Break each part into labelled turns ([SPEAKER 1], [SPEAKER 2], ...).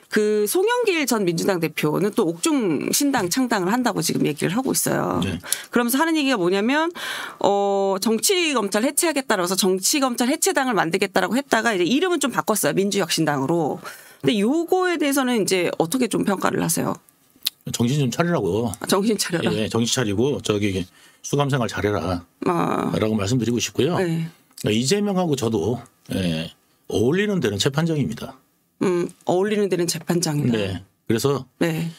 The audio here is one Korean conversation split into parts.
[SPEAKER 1] 그 송영길 전 민주당 대표는 또 옥중 신당 창당을 한다고 지금 얘기를 하고 있어요. 네. 그러면서 하는 얘기가 뭐냐면 정치검찰 해체하겠다라고 해서 정치검찰 해체당을 만들겠다라고 했다가 이제 이름은 좀 바꿨어요. 민주혁신당으로. 근데 요거에 대해서는 이제 어떻게 좀 평가를 하세요?
[SPEAKER 2] 정신 좀 차리라고.
[SPEAKER 1] 정신 차려라.
[SPEAKER 2] 예, 정신 차리고 저기 수감생활 잘해라. 라고 말씀드리고 싶고요. 네. 이재명하고 저도 어울리는 데는 재판장입니다.
[SPEAKER 1] 어울리는 데는 재판장이다.
[SPEAKER 2] 네. 그래서
[SPEAKER 1] 네.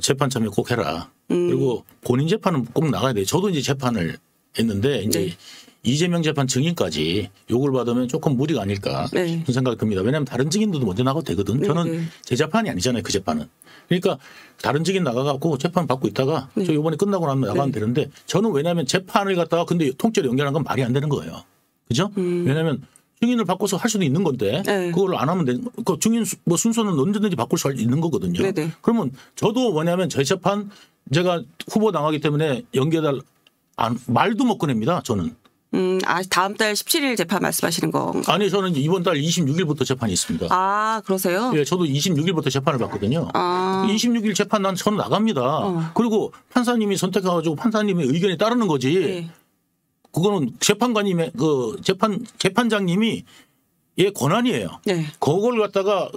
[SPEAKER 2] 재판 참여 꼭 해라. 그리고 본인 재판은 꼭 나가야 돼. 저도 이제 재판을 했는데 이제 네. 이재명 재판 증인까지 요구를 받으면 조금 무리가 아닐까 네. 그런 생각이 듭니다. 왜냐하면 다른 증인들도 먼저 나가도 되거든. 네. 저는 제 재판이 아니잖아요. 그 재판은. 그러니까 다른 증인 나가갖고 재판 받고 있다가 네. 저 이번에 끝나고 나면 나가면 네. 되는데 저는 왜냐하면 재판을 갖다가 근데 통째로 연결한 건 말이 안 되는 거예요. 그죠? 왜냐하면 증인을 바꿔서 할 수도 있는 건데 네. 그걸 안 하면 그 증인 뭐 순서는 언제든지 바꿀 수 있는 거거든요. 네네. 그러면 저도 뭐냐면 제 재판 제가 후보 당하기 때문에 연계달 말도 못 꺼냅니다. 저는.
[SPEAKER 1] 다음 달 17일 재판 말씀하시는 거.
[SPEAKER 2] 아니 저는 이번 달 26일부터 재판이 있습니다.
[SPEAKER 1] 아 그러세요?
[SPEAKER 2] 예, 저도 26일부터 재판을 받거든요. 26일 재판 난 저는 나갑니다. 그리고 판사님이 선택해가지고 판사님의 의견에 따르는 거지. 네. 그거는 재판관님의 그 재판장님이 예 권한이에요. 네. 그걸 갖다가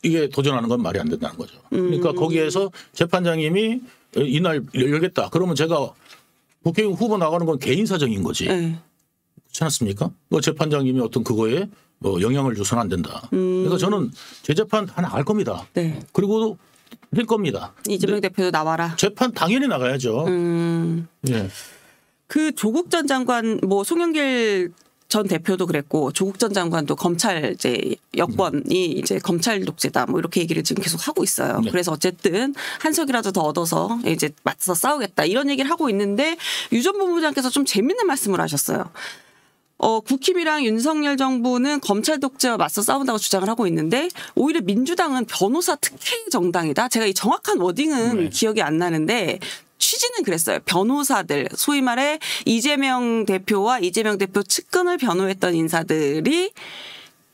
[SPEAKER 2] 이게 도전하는 건 말이 안 된다는 거죠. 그러니까 거기에서 재판장님이 이날 열겠다. 그러면 제가 국회의원 후보 나가는 건 개인 사정인 거지. 네. 그렇지 않습니까? 뭐 재판장님이 어떤 그거에 뭐 영향을 줘서는 안 된다. 그러니까 저는 제 재판 다 나갈 겁니다. 네. 그리고 될 겁니다.
[SPEAKER 1] 이재명 대표도 나와라.
[SPEAKER 2] 재판 당연히 나가야죠. 예.
[SPEAKER 1] 그 조국 전 장관 뭐 송영길 전 대표도 그랬고 조국 전 장관도 검찰 이제 여권이 이제 검찰 독재다 뭐 이렇게 얘기를 지금 계속 하고 있어요. 네. 그래서 어쨌든 한 석이라도 더 얻어서 이제 맞서 싸우겠다 이런 얘기를 하고 있는데 유 전 본부장께서 좀 재밌는 말씀을 하셨어요. 국힘이랑 윤석열 정부는 검찰 독재와 맞서 싸운다고 주장을 하고 있는데 오히려 민주당은 변호사 특혜 정당이다. 제가 이 정확한 워딩은 네. 기억이 안 나는데 취지는 그랬어요. 변호사들 소위 말해 이재명 대표와 이재명 대표 측근을 변호했던 인사들이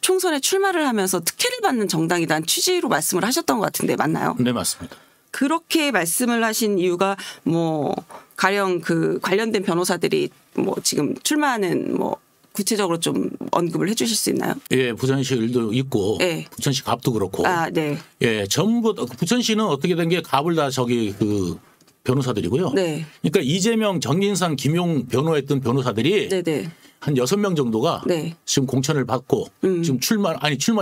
[SPEAKER 1] 총선에 출마를 하면서 특혜를 받는 정당이라는 취지로 말씀을 하셨던 것 같은데 맞나요?
[SPEAKER 2] 네 맞습니다.
[SPEAKER 1] 그렇게 말씀을 하신 이유가 뭐 가령 그 관련된 변호사들이 뭐 지금 출마하는 뭐 구체적으로 좀 언급을 해 주실 수 있나요?
[SPEAKER 2] 예, 부천시 일도 있고 네. 부천시 갑도 그렇고.
[SPEAKER 1] 네.
[SPEAKER 2] 예, 전부 부천시는 어떻게 된 게 갑을 다 저기 그 변호사들이고요. 네. 그러니까 이재명, 정진상, 김용 변호했던 변호사들이 네네. 한 6명 정도가 네. 지금 공천을 받고 지금 출마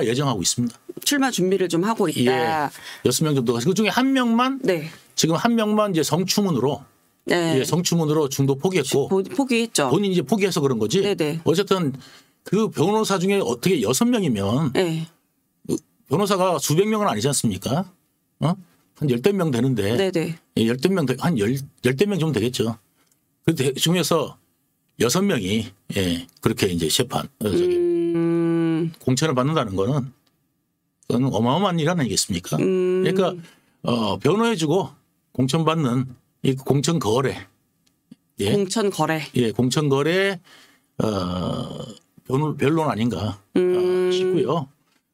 [SPEAKER 2] 예정하고 있습니다.
[SPEAKER 1] 출마 준비를 좀 하고 있다.
[SPEAKER 2] 예. 6명 정도가 그중에 한 명만 네. 지금 한 명만 이제 성추문으로 네. 예, 성추문으로 중도 포기했고
[SPEAKER 1] 포기했죠.
[SPEAKER 2] 본인이 이제 포기해서 그런 거지. 네네. 어쨌든 그 변호사 중에 어떻게 6명이면 네. 변호사가 수백 명은 아니지 않습니까? 한 10대 명 되는데 네네. 10대 명 한 10대 명 정도 되겠죠. 그 중에서 6명이 예, 그렇게 이제 재판 공천을 받는다는 거는 그건 어마어마한 일 아니겠습니까? 그러니까 변호해주고 공천 받는 이 공천 거래. 예.
[SPEAKER 1] 공천 거래.
[SPEAKER 2] 예, 공천 거래 변론 아닌가 싶고요.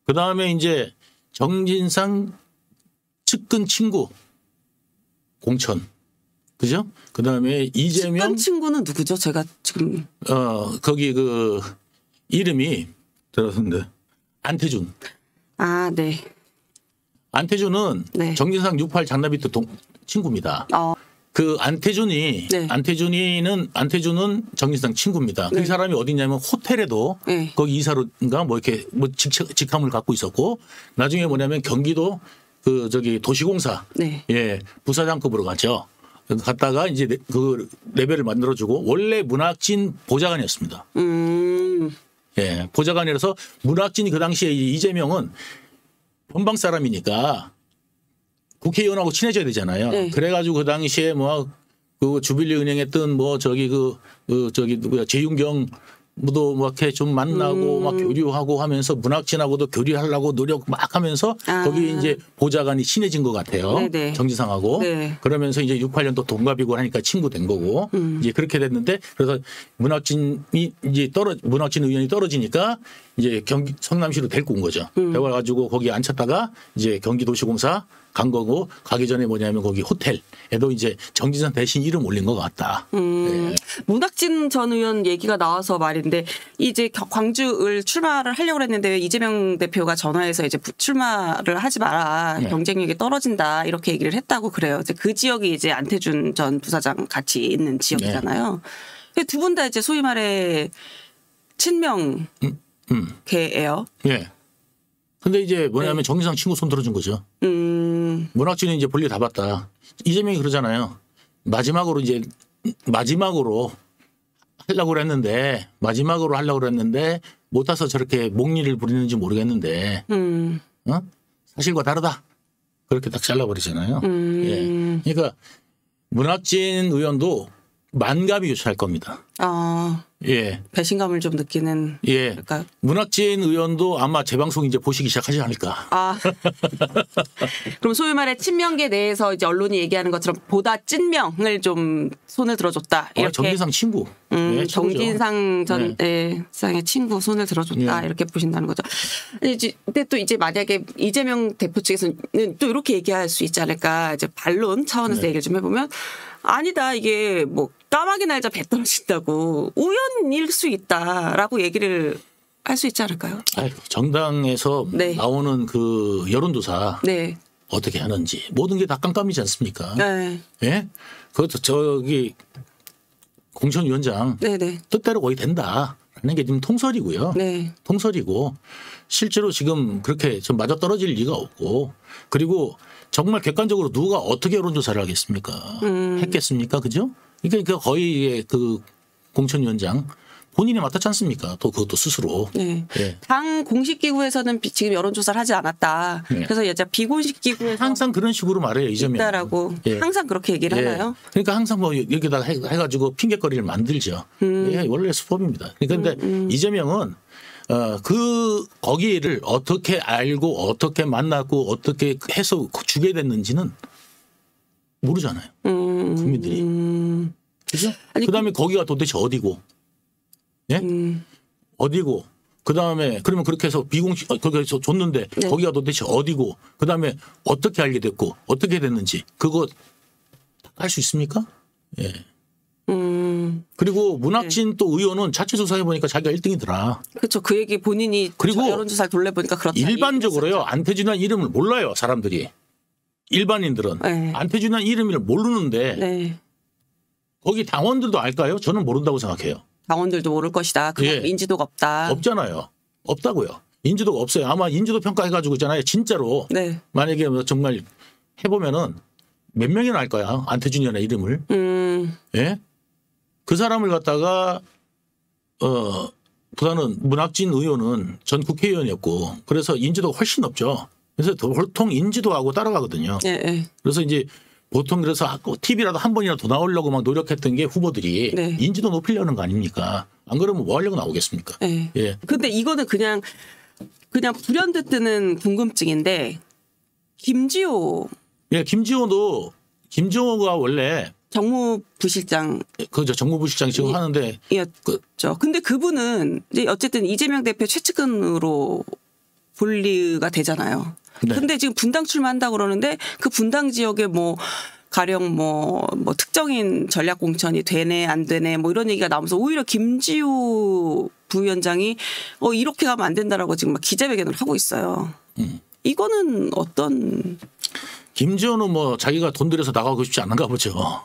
[SPEAKER 2] 그 다음에 이제 정진상 측근 친구 공천. 그죠? 그 다음에 이재명.
[SPEAKER 1] 측근 친구는 누구죠? 제가 지금.
[SPEAKER 2] 거기 그 이름이 들었는데 안태준.
[SPEAKER 1] 아, 네.
[SPEAKER 2] 안태준은 네. 정진상 68 장남이 또 친구입니다. 그 안태준이 네. 안태준은 정진상 친구입니다. 네. 그 사람이 어디냐면 호텔에도 네. 거기 이사로인가 뭐 이렇게 뭐 직함을 갖고 있었고 나중에 뭐냐면 경기도 그 저기 도시공사 네. 예 부사장급으로 갔죠. 갔다가 이제 그 레벨을 만들어주고 원래 문학진 보좌관이었습니다. 예 보좌관이라서 문학진이 그 당시에 이재명은 변방 사람이니까. 국회의원하고 친해져야 되잖아요. 네. 그래가지고 그 당시에 뭐 그 주빌리 은행 했던 뭐 저기 저기 누구야 재윤경 뭐 이렇게 좀 만나고 막 교류하고 하면서 문학진하고도 교류하려고 노력 막 하면서 거기 이제 보좌관이 친해진 것 같아요. 네네. 정지상하고. 네. 그러면서 이제 6, 8년 또 동갑이고 하니까 친구 된 거고 이제 그렇게 됐는데 그래서 문학진이 이제 문학진 의원이 떨어지니까 이제 성남시로 데리고 온 거죠. 데리고 와가지고 거기 앉혔다가 이제 경기도시공사 간 거고 가기 전에 뭐냐면 거기 호텔에도 이제 정지상 대신 이름 올린 것 같다. 네.
[SPEAKER 1] 문학진 전 의원 얘기가 나와서 말인데 이제 광주를 출마를 하려고 했는데 이재명 대표가 전화해서 이제 출마를 하지 마라. 네. 경쟁력이 떨어진다. 이렇게 얘기를 했다고 그래요. 이제 그 지역이 이제 안태준 전 부사장 같이 있는 지역이잖아요. 네. 두 분 다 이제 소위 말해 친명계예요.
[SPEAKER 2] 네. 근데 이제 뭐냐면 네. 정지상 친구 손 들어준 거죠. 문학진이 이제 볼일 다 봤다. 이재명이 그러잖아요. 마지막으로 하려고 했는데 못 와서 저렇게 목리를 부리는지 모르겠는데 사실과 다르다. 그렇게 딱 잘라버리잖아요. 예. 그러니까 문학진 의원도 만감이 교차할 겁니다. 예.
[SPEAKER 1] 배신감을 좀 느끼는.
[SPEAKER 2] 예. 걸까요? 문학진 의원도 아마 재방송 이제 보시기 시작하지 않을까.
[SPEAKER 1] 그럼 소위 말해 친명계 내에서 이제 언론이 얘기하는 것처럼 보다 찐명을 좀 손을 들어줬다. 이렇게.
[SPEAKER 2] 정진상 친구. 네,
[SPEAKER 1] 정진상 전 상의 친구 손을 들어줬다. 이렇게 보신다는 거죠. 근데 또 이제 만약에 이재명 대표 측에서는 또 이렇게 얘기할 수 있지 않을까. 이제 반론 차원에서 얘기를 좀 해보면 아니다. 이게 뭐 까마귀 날자 배 떨어진다고 우연일 수 있다라고 얘기를 할 수 있지 않을까요?
[SPEAKER 2] 정당에서 나오는 그 여론조사 어떻게 하는지 모든 게 다 깜깜이지 않습니까? 네. 예? 그것도 저기 공천위원장 뜻대로 거의 된다라는 게 지금 통설이고요. 네. 통설이고 실제로 지금 그렇게 좀 맞아 떨어질 리가 없고 그리고 정말 객관적으로 누가 어떻게 여론조사를 하겠습니까? 했겠습니까? 그죠? 그러니까 거의 그 공천위원장 본인이 맡았지 않습니까? 또 그것도 스스로.
[SPEAKER 1] 네. 네. 당 공식 기구에서는 지금 여론조사를 하지 않았다. 네. 그래서 이제 비공식 기구에서
[SPEAKER 2] 항상 그런 식으로 말해요. 이재명.
[SPEAKER 1] 있다라고 항상 그렇게 얘기를 하나요?
[SPEAKER 2] 그러니까 항상 뭐 여기다 해가지고 핑계거리를 만들죠. 원래 수법입니다. 그런데 이재명은 거기를 어떻게 알고 어떻게 만났고 어떻게 해서 주게 됐는지는 모르잖아요. 국민들이. 그죠? 그다음에 거기가 도대체 어디고. 예? 어디고. 그다음에 그러면 그렇게 해서 비공식 거기서 줬는데 거기가 도대체 어디고. 그다음에 어떻게 알게 됐고 어떻게 됐는지 그거 알 수 있습니까? 예. 그리고 문학진 또 의원은 자체 조사해 보니까 자기가 1등이더라.
[SPEAKER 1] 그렇죠. 그 얘기 본인이
[SPEAKER 2] 그리고
[SPEAKER 1] 여론조사를 돌려보니까 그렇다.
[SPEAKER 2] 일반적으로요. 안태준이라는 이름을 몰라요. 사람들이. 일반인들은. 안태준이라는 이름을 모르는데 거기 당원들도 알까요? 저는 모른다고 생각해요.
[SPEAKER 1] 당원들도 모를 것이다. 그만큼 인지도가 없다.
[SPEAKER 2] 없잖아요. 없다고요. 인지도가 없어요. 아마 인지도 평가해가지고 있잖아요. 진짜로. 만약에 정말 해보면은 몇 명이나 알 거야. 안태준이라는 이름을. 예? 그 사람을 갖다가 보다는 문학진 의원은 전 국회의원이었고 그래서 인지도가 훨씬 높죠. 그래서 보통 인지도하고 따라가거든요. 그래서 이제 보통 그래서 TV라도 한 번이라도 더 나오려고 막 노력했던 게 후보들이 인지도 높이려는 거 아닙니까? 안 그러면 뭐 하려고 나오겠습니까?
[SPEAKER 1] 예. 근데 이거는 그냥 불현듯 드는 궁금증인데 김지호.
[SPEAKER 2] 예, 김지호가 원래
[SPEAKER 1] 정무부실장.
[SPEAKER 2] 그죠. 정무부실장 지금 하는데.
[SPEAKER 1] 그렇죠. 근데 그분은 이제 어쨌든 이재명 대표 최측근으로 분리가 되잖아요. 근데 지금 분당 출마한다고 그러는데 그 분당 지역에 뭐 가령 뭐 특정인 전략 공천이 되네 안 되네 뭐 이런 얘기가 나오면서 오히려 김지호 부위원장이 이렇게 가면 안 된다라고 지금 막 기자회견을 하고 있어요. 이거는 어떤?
[SPEAKER 2] 김지호는 뭐 자기가 돈 들여서 나가고 싶지 않은가 보죠.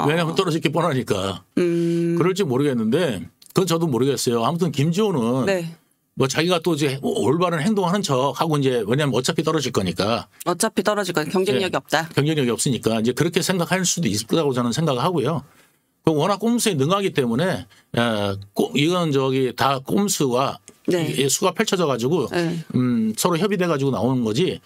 [SPEAKER 2] 왜냐하면 떨어질 게 뻔하니까. 그럴지 모르겠는데 그건 저도 모르겠어요. 아무튼 김지호는 뭐 자기가 또 이제 올바른 행동하는 척하고 이제 왜냐하면 어차피 떨어질 거니까.
[SPEAKER 1] 어차피 떨어질 거니까 경쟁력이 없다.
[SPEAKER 2] 경쟁력이 없으니까 이제 그렇게 생각할 수도 있을 거라고 저는 생각을 하고요. 워낙 꼼수에 능하기 때문에 이건 다 꼼수와
[SPEAKER 1] 네.
[SPEAKER 2] 수가 펼쳐져 가지고
[SPEAKER 1] 네.
[SPEAKER 2] 서로 협의돼 가지고 나오는 거지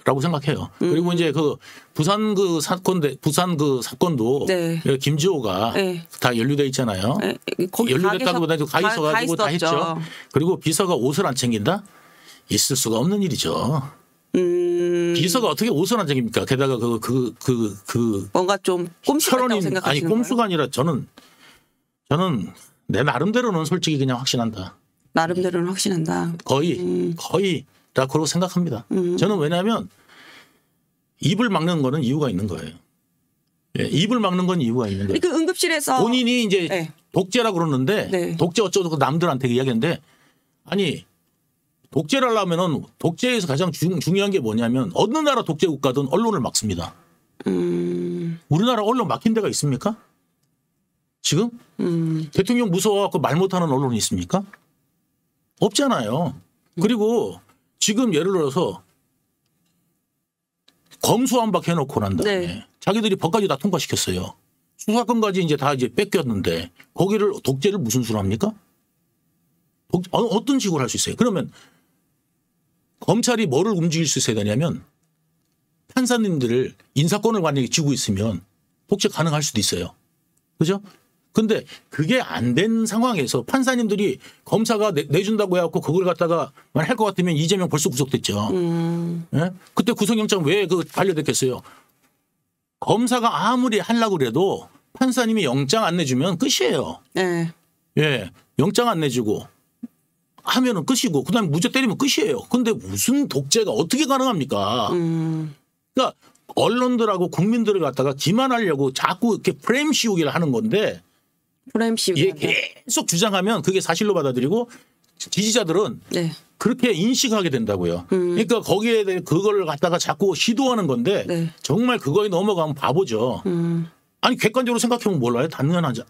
[SPEAKER 2] 라고 생각해요. 그리고 이제 그 부산 그 사건도
[SPEAKER 1] 네.
[SPEAKER 2] 김지호가
[SPEAKER 1] 네.
[SPEAKER 2] 다 연루돼 있잖아요.
[SPEAKER 1] 네.
[SPEAKER 2] 연루됐다기보다도 가 있어가지고 다 했죠. 그리고 비서가 옷을 안 챙긴다? 있을 수가 없는 일이죠. 비서가 어떻게 옷을 안 챙깁니까? 게다가
[SPEAKER 1] 뭔가 좀 꼼수가 생각하시는
[SPEAKER 2] 아니 꼼수가 아니라 저는 내 나름대로는 솔직히 그냥 확신한다.
[SPEAKER 1] 나름대로는 확신한다.
[SPEAKER 2] 거의 다 그렇고 생각합니다. 저는 왜냐하면 입을 막는 거는 이유가 있는 거예요. 예, 입을 막는 건 이유가 있는 거예요.
[SPEAKER 1] 그 응급실에서
[SPEAKER 2] 본인이 이제
[SPEAKER 1] 네.
[SPEAKER 2] 독재라 그러는데
[SPEAKER 1] 네.
[SPEAKER 2] 독재 어쩌고 남들한테 이야기하는데 아니 독재를 하려면은 독재에서 가장 중요한 게 뭐냐면 어느 나라 독재 국가든 언론을 막습니다. 우리나라 언론 막힌 데가 있습니까? 지금 대통령 무서워갖고 말 못하는 언론이 있습니까? 없잖아요. 그리고 지금 예를 들어서 검수완박 해놓고 난 다음에
[SPEAKER 1] 네.
[SPEAKER 2] 자기들이 법까지 다 통과시켰어요. 수사권까지 이제 다 이제 뺏겼는데 거기를 독재를 무슨 수로 합니까? 어떤 식으로 할 수 있어요? 그러면 검찰이 뭐를 움직일 수 있어야 되냐면 판사님들을 인사권을 만약에 쥐고 있으면 독재 가능할 수도 있어요. 그죠? 근데 그게 안 된 상황에서 판사님들이 검사가 내준다고 해갖고 그걸 갖다가 할 것 같으면 이재명 벌써 구속됐죠. 예? 그때 구속영장 왜 반려됐겠어요? 검사가 아무리 하려고 그래도 판사님이 영장 안 내주면 끝이에요.
[SPEAKER 1] 네.
[SPEAKER 2] 예, 영장 안 내주고 하면은 끝이고 그다음에 무죄 때리면 끝이에요. 근데 무슨 독재가 어떻게 가능합니까? 그러니까 언론들하고 국민들을 갖다가 기만하려고 자꾸 이렇게 프레임 씌우기를 하는 건데
[SPEAKER 1] 프레임 씌우기
[SPEAKER 2] 예, 계속 주장하면 그게 사실로 받아들이고 지지자들은
[SPEAKER 1] 네.
[SPEAKER 2] 그렇게 인식하게 된다고요. 그러니까 거기에 대해 그걸 갖다가 자꾸 시도하는 건데
[SPEAKER 1] 네.
[SPEAKER 2] 정말 그거에 넘어가면 바보죠. 아니 객관적으로 생각해보면 몰라요. 당연하죠.